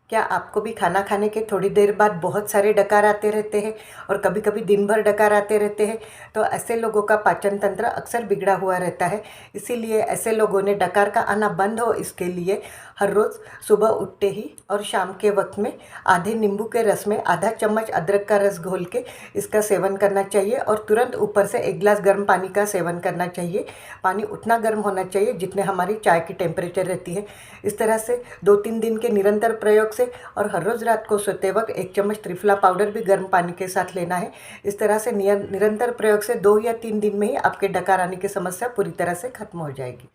क्या आपको भी खाना खाने के थोड़ी देर बाद बहुत सारे डकार आते रहते हैं और कभी कभी दिन भर डकार आते रहते हैं? तो ऐसे लोगों का पाचन तंत्र अक्सर बिगड़ा हुआ रहता है। इसीलिए ऐसे लोगों ने डकार का आना बंद हो, इसके लिए हर रोज़ सुबह उठते ही और शाम के वक्त में आधे नींबू के रस में आधा चम्मच अदरक का रस घोल के इसका सेवन करना चाहिए और तुरंत ऊपर से 1 गिलास गर्म पानी का सेवन करना चाहिए। पानी उतना गर्म होना चाहिए जितने हमारी चाय की टेम्परेचर रहती है। इस तरह से 2-3 दिन के निरंतर प्रयोग से और हर रोज़ रात को सोते वक्त 1 चम्मच त्रिफला पाउडर भी गर्म पानी के साथ लेना है। इस तरह से निरंतर प्रयोग से 2 या 3 दिन में ही आपके डकार आने की समस्या पूरी तरह से खत्म हो जाएगी।